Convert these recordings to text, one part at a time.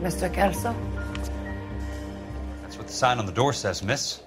Mr. Kelso? That's what the sign on the door says, miss.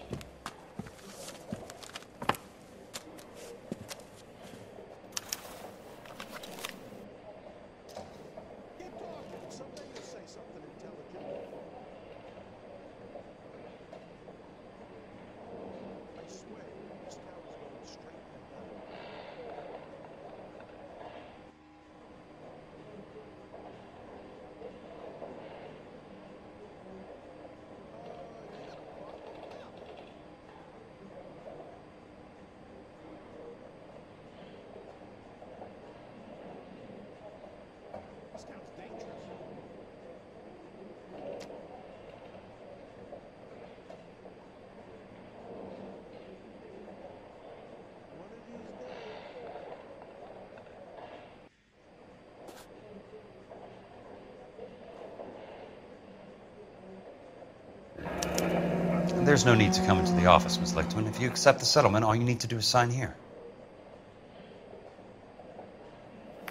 There's no need to come into the office, Miss Lichtman. If you accept the settlement, all you need to do is sign here.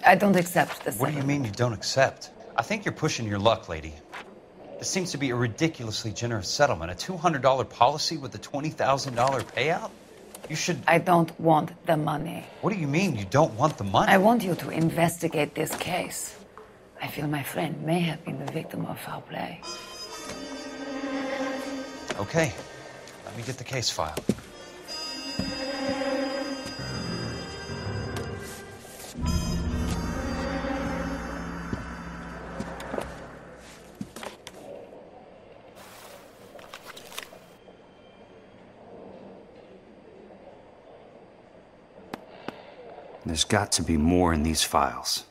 I don't accept the What do you mean you don't accept? I think you're pushing your luck, lady. This seems to be a ridiculously generous settlement. A $200 policy with a $20,000 payout? You should... I don't want the money. What do you mean you don't want the money? I want you to investigate this case. I feel my friend may have been the victim of foul play. Okay. Let me get the case file. There's got to be more in these files.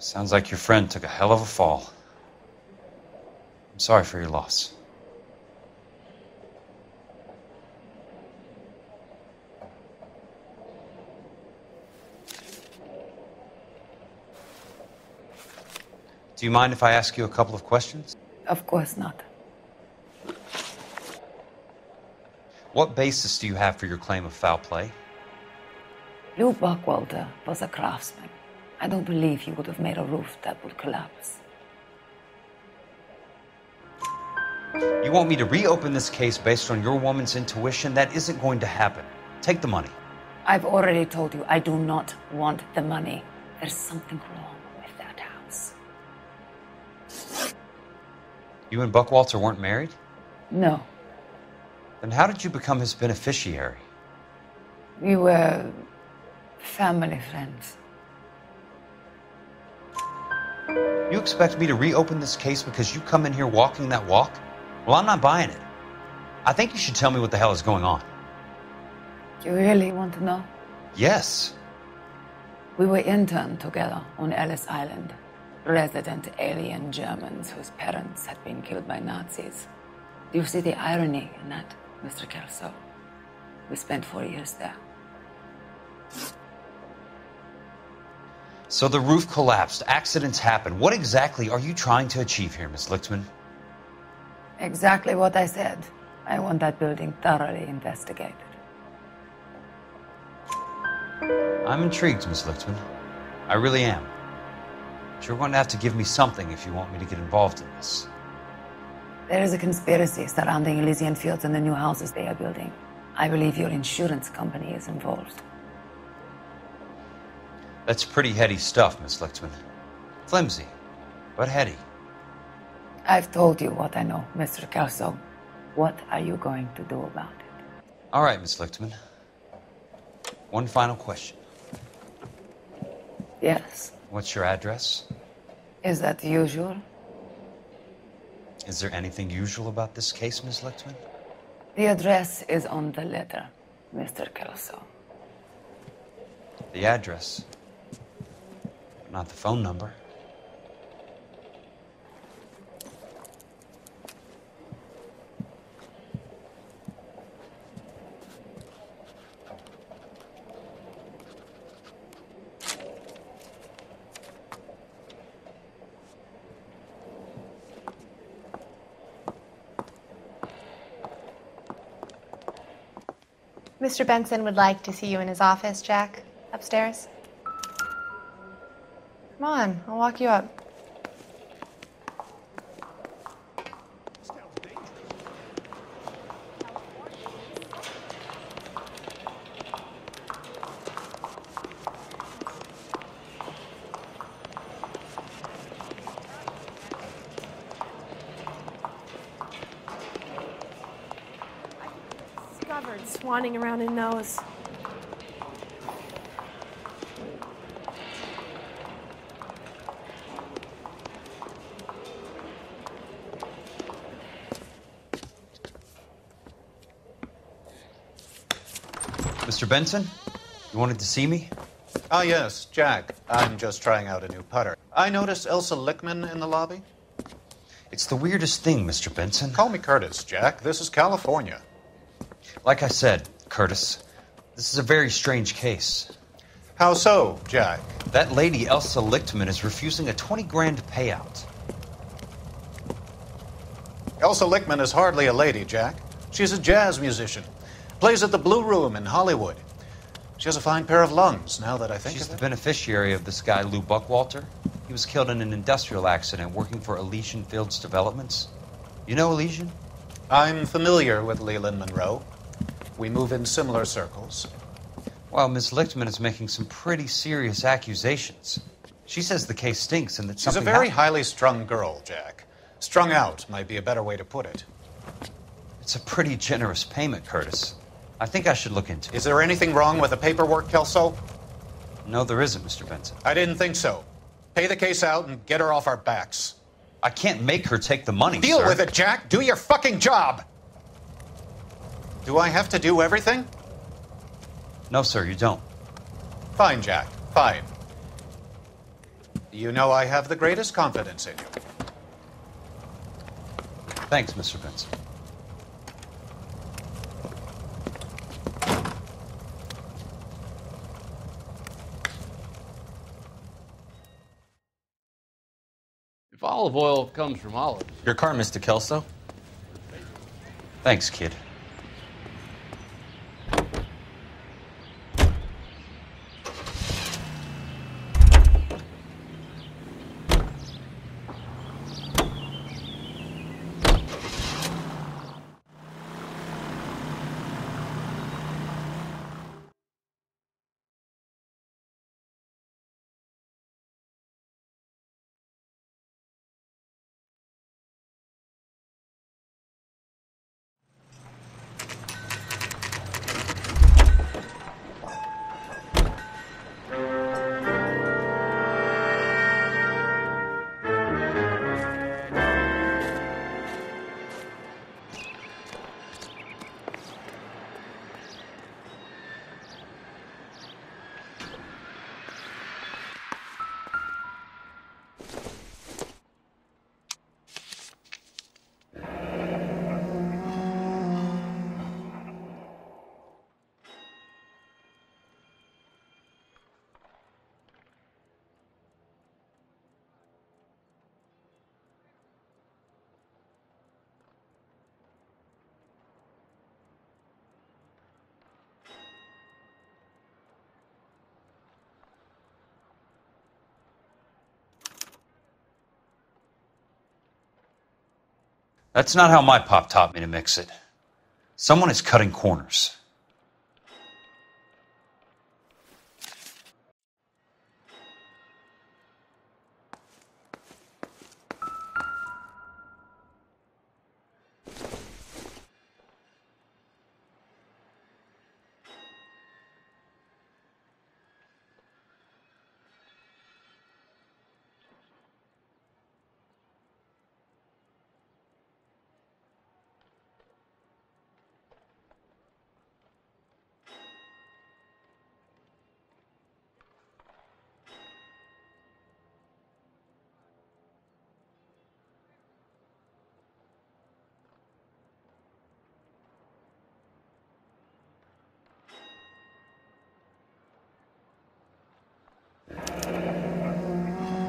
Sounds like your friend took a hell of a fall. I'm sorry for your loss. Do you mind if I ask you a couple of questions? Of course not. What basis do you have for your claim of foul play? Lou Buckwalter was a craftsman. I don't believe he would have made a roof that would collapse. You want me to reopen this case based on your woman's intuition? That isn't going to happen. Take the money. I've already told you I do not want the money. There's something wrong with that house. You and Buckwalter weren't married? No. Then how did you become his beneficiary? We were family friends. You expect me to reopen this case because you come in here walking that walk? Well, I'm not buying it. I think you should tell me what the hell is going on. You really want to know? Yes. We were interned together on Ellis Island. Resident alien Germans whose parents had been killed by Nazis. Do you see the irony in that, Mr. Kelso? We spent 4 years there. So the roof collapsed, accidents happen. What exactly are you trying to achieve here, Miss Lichtman? Exactly what I said. I want that building thoroughly investigated. I'm intrigued, Miss Lichtman. I really am. But you're going to have to give me something if you want me to get involved in this. There is a conspiracy surrounding Elysian Fields and the new houses they are building. I believe your insurance company is involved. That's pretty heady stuff, Miss Lichtman. Flimsy, but heady. I've told you what I know, Mr. Kelso. What are you going to do about it? All right, Miss Lichtman. One final question. Yes. What's your address? Is that usual? Is there anything usual about this case, Miss Lichtman? The address is on the letter, Mr. Kelso. The address, but not the phone number. Mr. Benson would like to see you in his office, Jack. Upstairs. Come on, I'll walk you up. Swanning around in nose. Mr. Benson, you wanted to see me? Ah, yes, Jack. I'm just trying out a new putter. I noticed Elsa Lichtman in the lobby. It's the weirdest thing, Mr. Benson. Call me Curtis, Jack. This is California. Like I said, Curtis, this is a very strange case. How so, Jack? That lady, Elsa Lichtman, is refusing a 20 grand payout. Elsa Lichtman is hardly a lady, Jack. She's a jazz musician. Plays at the Blue Room in Hollywood. She has a fine pair of lungs, now that I think She's of the it. beneficiary of this guy, Lou Buckwalter. He was killed in an industrial accident working for Elysian Fields Developments. You know Elysian? I'm familiar with Leland Monroe. We move in similar circles. Well, Miss Lichtman is making some pretty serious accusations. She says the case stinks and that She's a something very happened. highly strung girl, Jack. Strung out might be a better way to put it. It's a pretty generous payment, Curtis. I think I should look into it. Is there anything wrong with the paperwork, Kelso? No, there isn't, Mr. Benson. I didn't think so. Pay the case out and get her off our backs. I can't make her take the money, Deal sir. with it, Jack. Do your fucking job. Do I have to do everything? No, sir, you don't. Fine, Jack. Fine. You know I have the greatest confidence in you. Thanks, Mr. Benson. If olive oil comes from olives. Your car, Mr. Kelso. Thanks, kid. That's not how my pop taught me to mix it. Someone is cutting corners.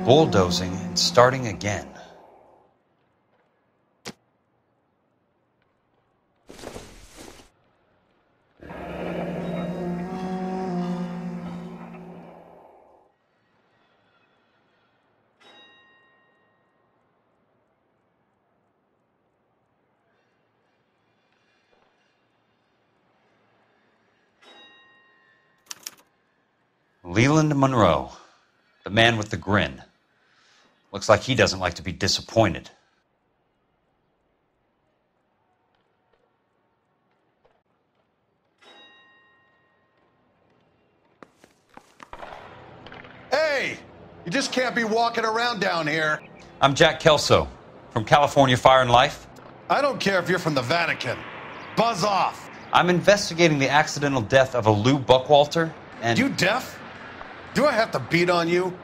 Bulldozing and starting again. Leland Monroe, the man with the grin. Looks like he doesn't like to be disappointed. Hey! You just can't be walking around down here. I'm Jack Kelso, from California Fire and Life. I don't care if you're from the Vatican. Buzz off. I'm investigating the accidental death of a Lou Buckwalter, and... You deaf? Do I have to beat on you?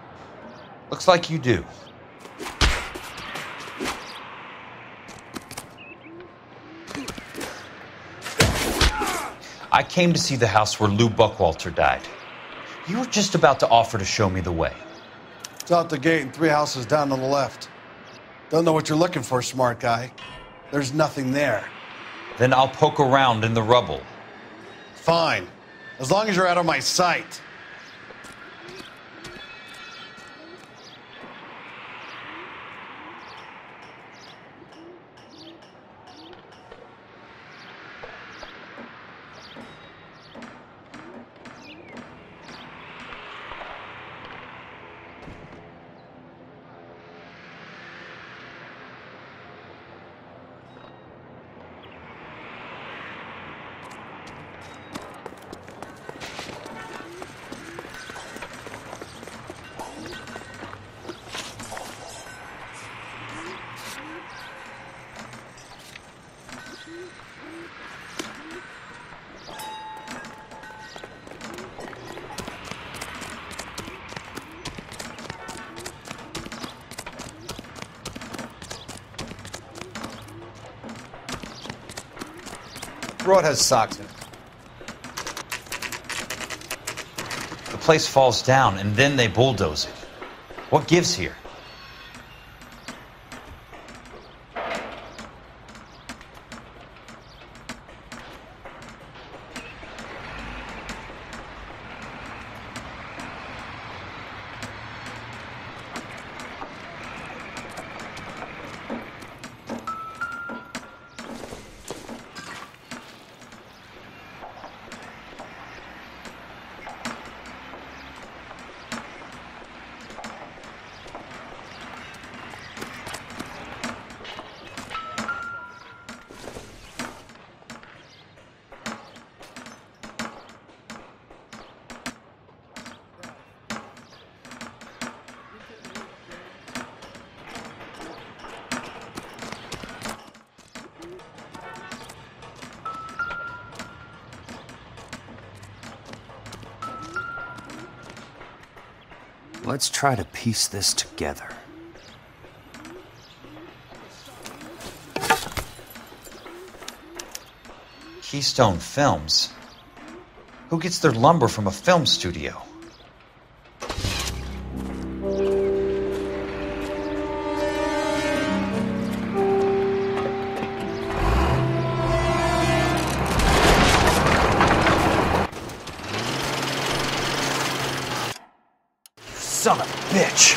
Looks like you do. I came to see the house where Lou Buckwalter died. You were just about to offer to show me the way. It's out the gate and 3 houses down on the left. Don't know what you're looking for, smart guy. There's nothing there. Then I'll poke around in the rubble. Fine. As long as you're out of my sight. Road has socks in it. The place falls down, and then they bulldoze it. What gives here? Let's try to piece this together. Keystone Films? Who gets their lumber from a film studio? Son of a bitch!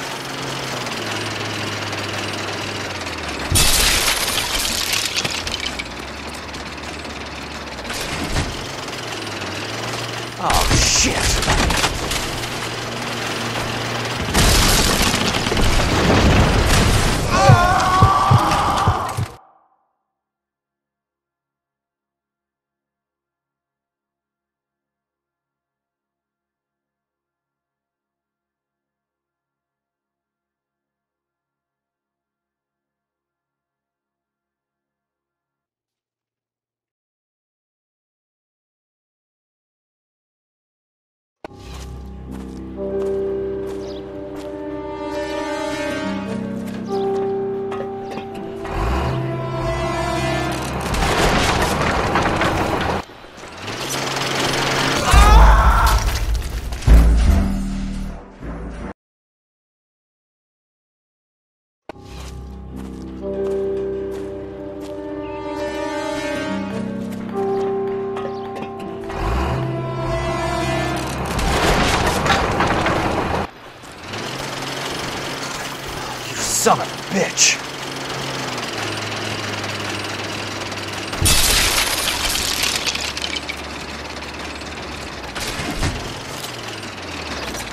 Son of a bitch!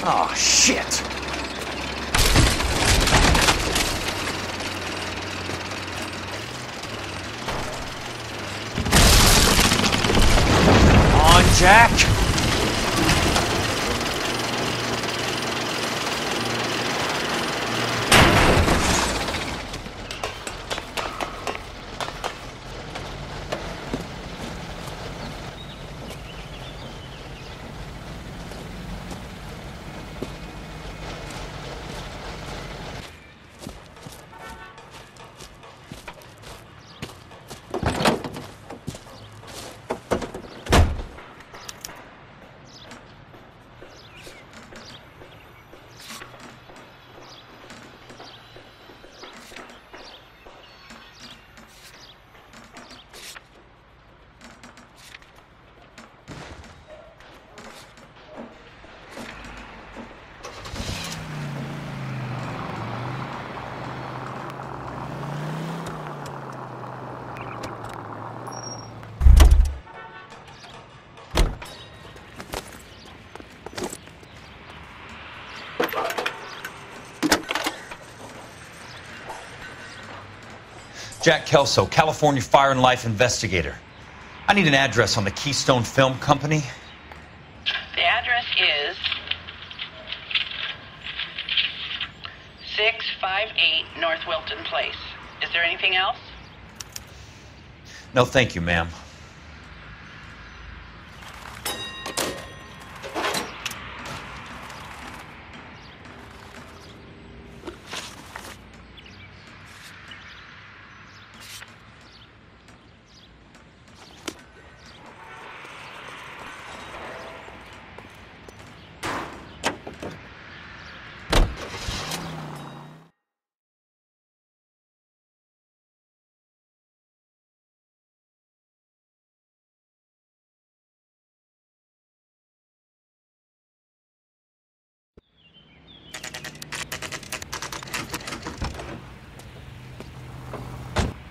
Oh, shit! Come on, Jack! Jack Kelso, California Fire and Life investigator. I need an address on the Keystone Film Company. The address is 658 North Wilton Place. Is there anything else? No, thank you, ma'am.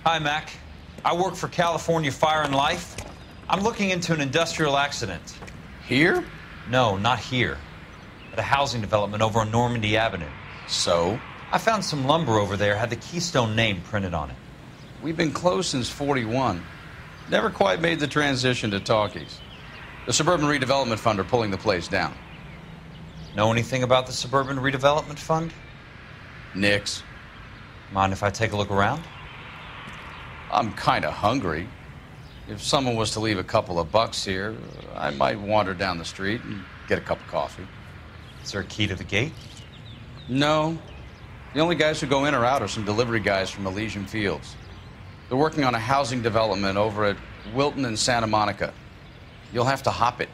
Hi, Mac. I work for California Fire and Life. I'm looking into an industrial accident. Here? No, not here. At a housing development over on Normandy Avenue. So? I found some lumber over there, had the Keystone name printed on it. We've been closed since '41. Never quite made the transition to talkies. The Suburban Redevelopment Fund are pulling the place down. Know anything about the Suburban Redevelopment Fund? Nix. Mind if I take a look around? I'm kind of hungry. If someone was to leave a couple of bucks here, I might wander down the street and get a cup of coffee. Is there a key to the gate? No. The only guys who go in or out are some delivery guys from Elysian Fields. They're working on a housing development over at Wilton and Santa Monica. You'll have to hop it.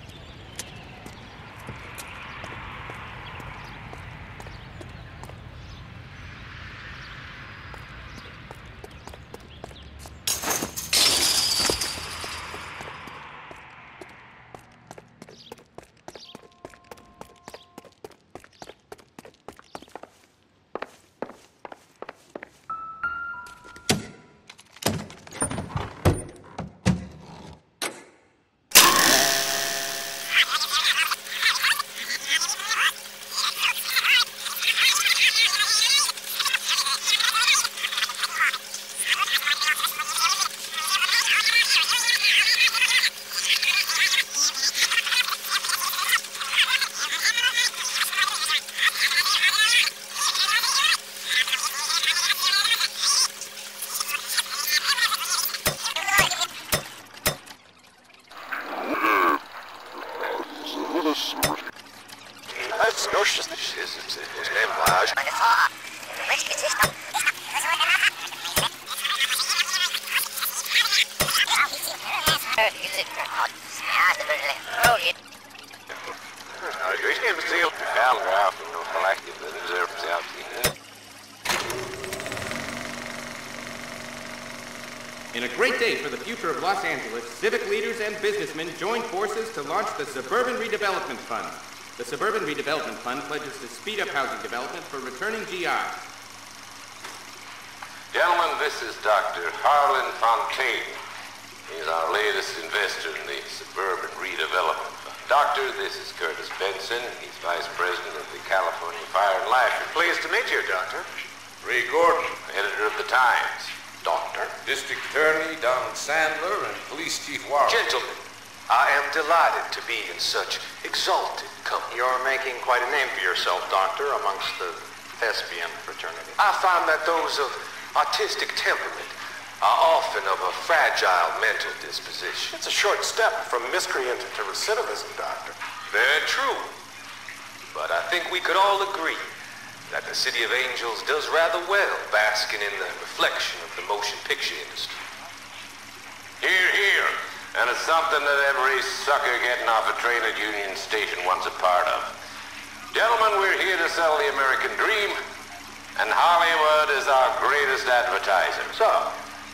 In a great day for the future of Los Angeles, civic leaders and businessmen joined forces to launch the Suburban Redevelopment Fund. The Suburban Redevelopment Fund pledges to speed up housing development for returning GIs. Gentlemen, this is Dr. Harlan Fontaine. He's our latest investor in the Suburban Redevelopment Fund. Doctor, this is Curtis Benson. He's Vice President of the California Fire and Life. Pleased to meet you, Doctor. Ray Gordon, editor of the Times. Doctor. District Attorney Donald Sandler and Police Chief Warren. Gentlemen, I am delighted to be in such exalted company. You're making quite a name for yourself, Doctor, amongst the thespian fraternity. I find that those of artistic temperament are often of a fragile mental disposition. It's a short step from miscreant to recidivism, Doctor. Very true. But I think we could all agree that the City of Angels does rather well basking in the reflection of the motion picture industry. Hear, hear. And it's something that every sucker getting off a train at Union Station wants a part of. Gentlemen, we're here to sell the American dream, and Hollywood is our greatest advertiser. So,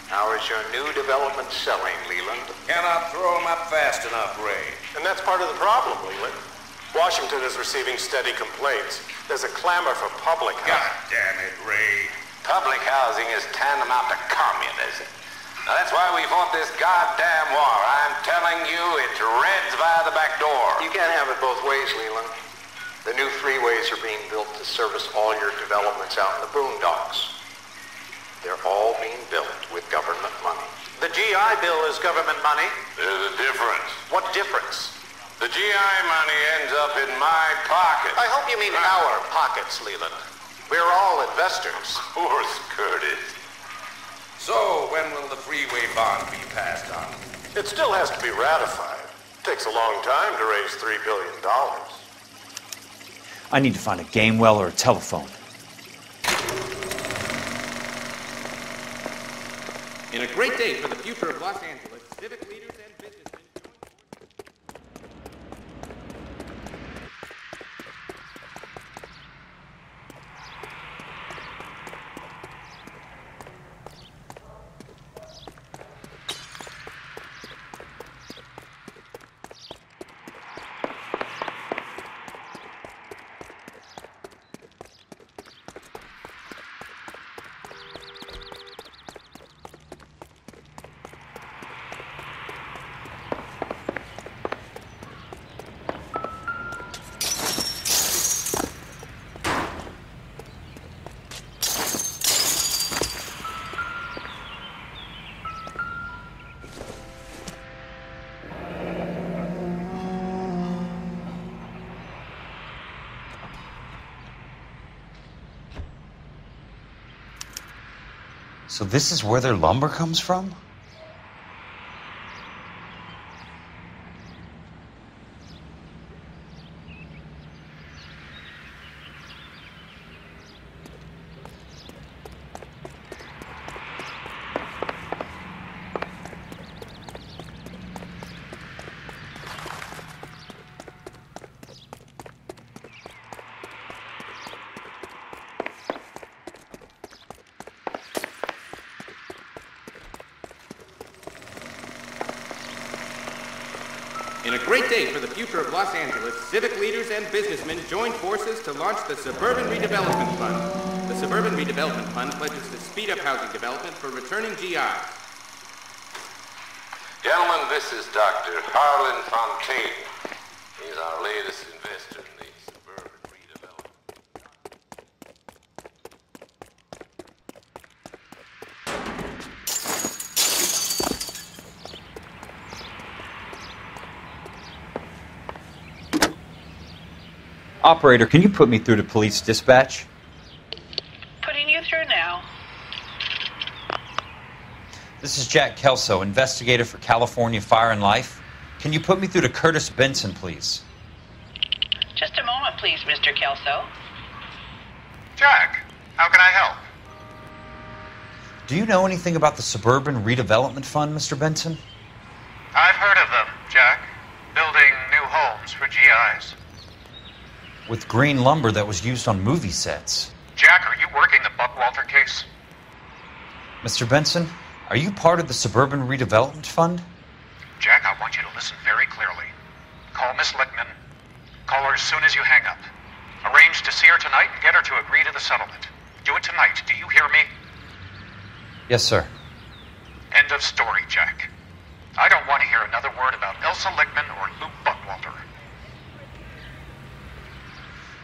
how is your new development selling, Leland? Cannot throw them up fast enough, Ray. And that's part of the problem, Leland. Washington is receiving steady complaints. There's a clamor for public housing. God damn it, Ray. Public housing is tantamount to communism. Now, that's why we fought this goddamn war. I'm telling you, it's Reds via the back door. You can't have it both ways, Leland. The new freeways are being built to service all your developments out in the boondocks. They're all being built with government money. The GI Bill is government money. There's a difference. What difference? The GI money ends up in my pocket. I hope you mean our pockets, Leland. We're all investors. Of course, Curtis. So, when will the freeway bond be passed on? It still has to be ratified. It takes a long time to raise $3 billion. I need to find a game well or a telephone. In a great day for the future of Los Angeles, civic leaders and businessmen... So this is where their lumber comes from? In a great day for the future of Los Angeles, civic leaders and businessmen joined forces to launch the Suburban Redevelopment Fund. The Suburban Redevelopment Fund pledges to speed up housing development for returning GIs. Gentlemen, this is Dr. Harlan Fontaine. He's our latest investor in the Suburban Redevelopment. Operator, can you put me through to police dispatch? Putting you through now. This is Jack Kelso, investigator for California Fire and Life. Can you put me through to Curtis Benson, please? Just a moment, please, Mr. Kelso. Jack, how can I help? Do you know anything about the Suburban Redevelopment Fund, Mr. Benson? I've heard of them, Jack. Building new homes for GIs. With green lumber that was used on movie sets. Jack, are you working the Buckwalter case? Mr. Benson, are you part of the Suburban Redevelopment Fund? Jack, I want you to listen very clearly. Call Miss Lickman. Call her as soon as you hang up. Arrange to see her tonight and get her to agree to the settlement. Do it tonight. Do you hear me? Yes, sir. End of story, Jack. I don't want to hear another word about Elsa Lickman or Luke Buckwalter.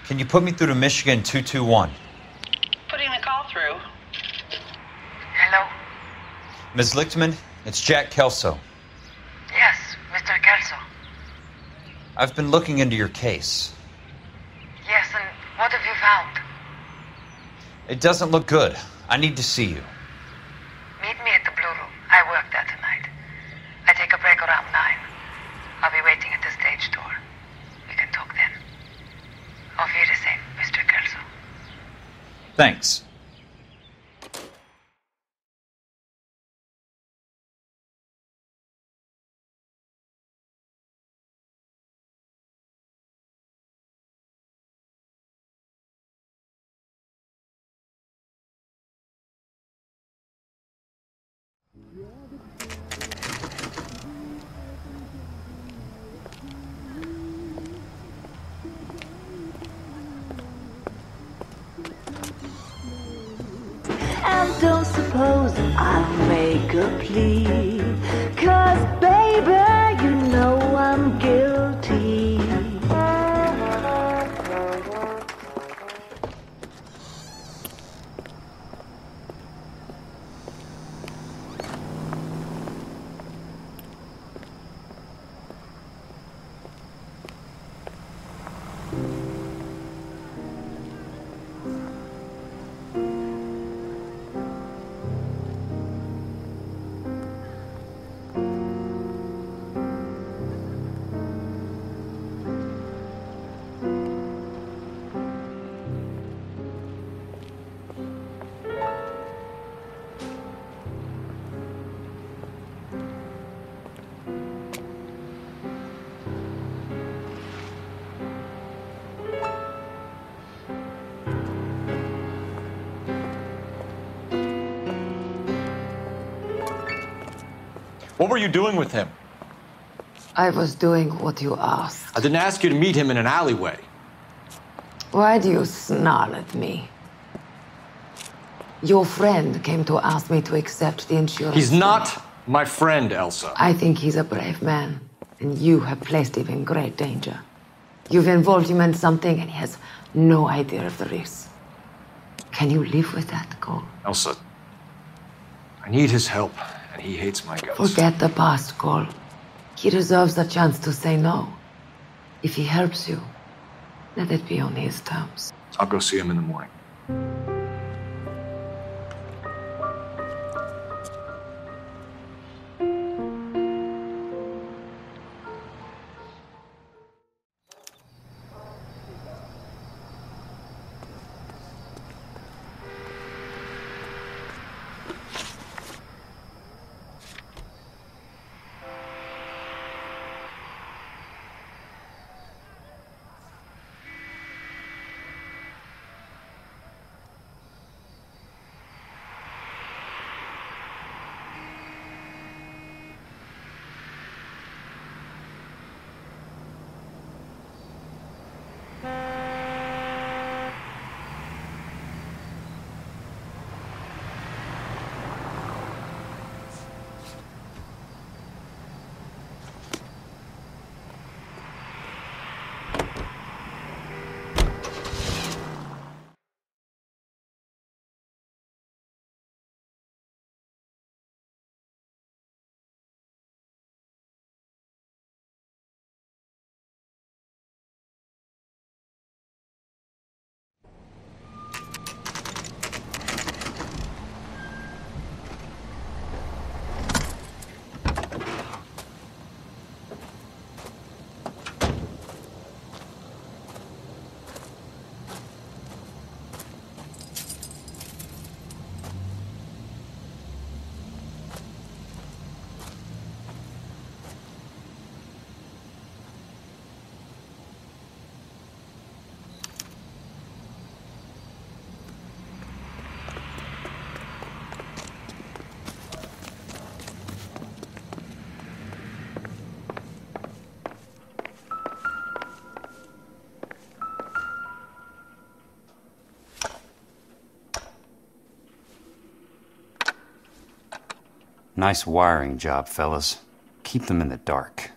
Can you put me through to Michigan 221? Putting the call through. Hello? Ms. Lichtman, it's Jack Kelso. Yes, Mr. Kelso. I've been looking into your case. Yes, and what have you found? It doesn't look good. I need to see you. Meet me at the Blue Room. I work there tonight. I take a break around 9. I'll be waiting at the stage door. We can talk then. Auf Wiedersehen, Mr. Kelso. Thanks. And don't suppose I'll make a plea, 'cause baby, you know I'm guilty. What were you doing with him? I was doing what you asked. I didn't ask you to meet him in an alleyway. Why do you snarl at me? Your friend came to ask me to accept the insurance. He's not my friend, Elsa. I think he's a brave man, and you have placed him in great danger. You've involved him in something, and he has no idea of the risk. Can you live with that, Cole? Elsa, I need his help, and he hates my guts. Forget the past, Cole. He deserves a chance to say no. If he helps you, let it be on his terms. I'll go see him in the morning. Nice wiring job, fellas. Keep them in the dark.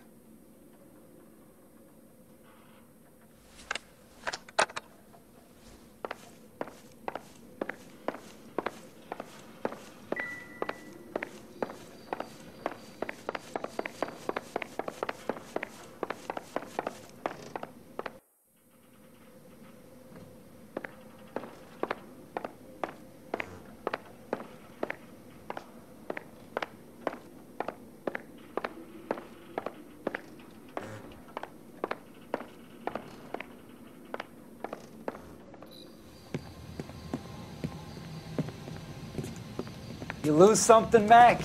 You lose something, Mac?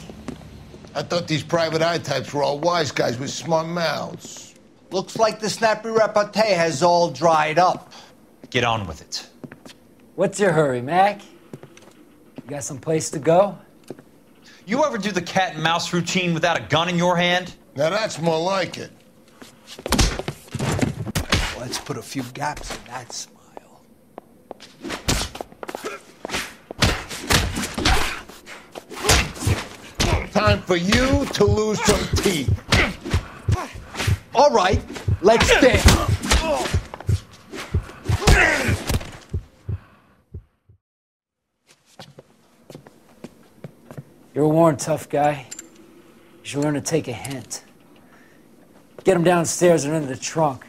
I thought these private eye types were all wise guys with smart mouths. Looks like the snappy repartee has all dried up. Get on with it. What's your hurry, Mac? You got some place to go? You ever do the cat and mouse routine without a gun in your hand? Now that's more like it. Let's put a few gaps in that smile. Time for you to lose some teeth. All right, let's dance. You're a worn, tough guy. You should learn to take a hint. Get him downstairs and into the trunk.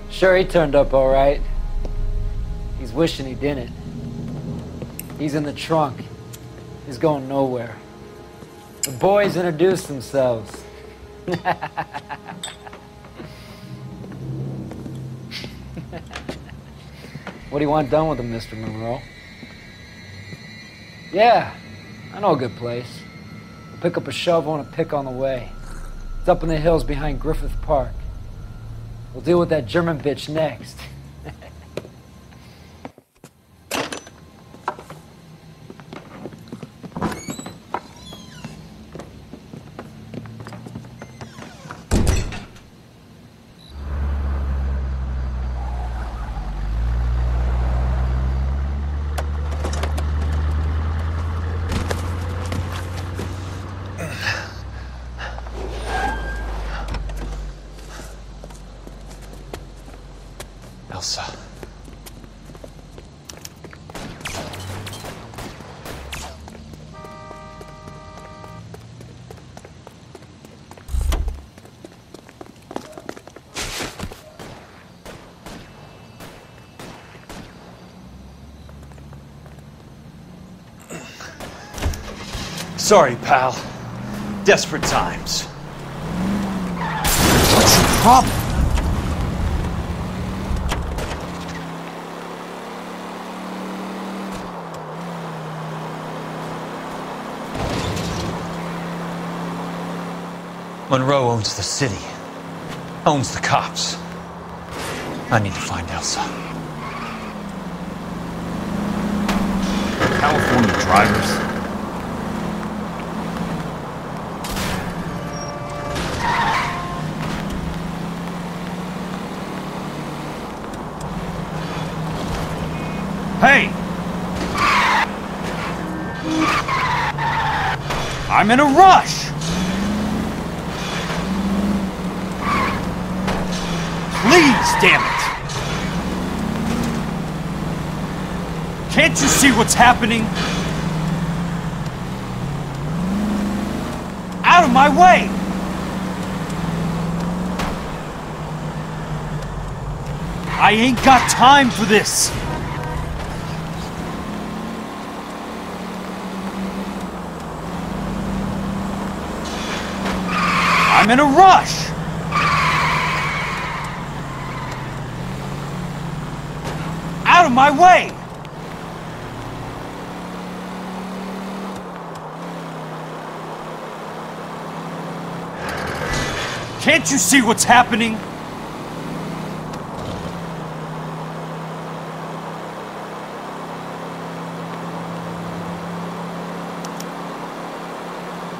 Sure, he turned up all right. He's wishing he didn't. He's in the trunk. He's going nowhere. The boys introduced themselves. What do you want done with him, Mr. Monroe? Yeah, I know a good place. We'll pick up a shovel and a pick on the way. It's up in the hills behind Griffith Park. We'll deal with that German bitch next. Elsa. Sorry, pal. Desperate times. What's your problem? Monroe owns the city. Owns the cops. I need to find Elsa. California drivers. Hey! I'm in a rush! Please, damn it! Can't you see what's happening? Out of my way! I ain't got time for this! I'm in a rush! Out of my way! Can't you see what's happening?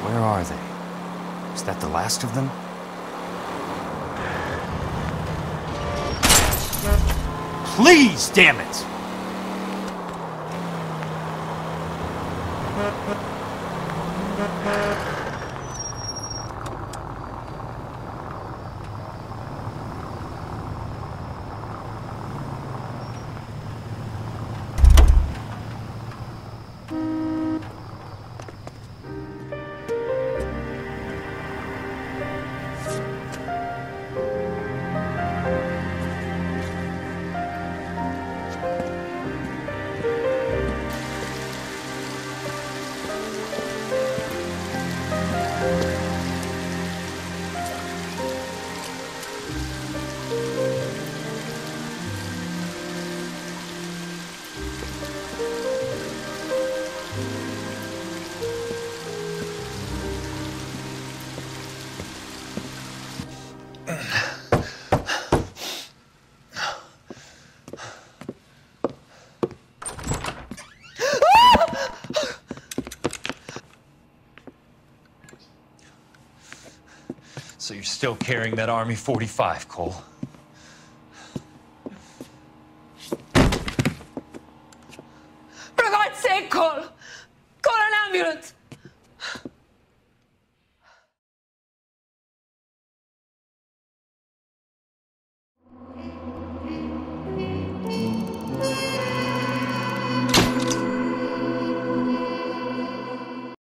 Where are they? Is that the last of them? Please, damn it! So you're still carrying that Army 45, Cole?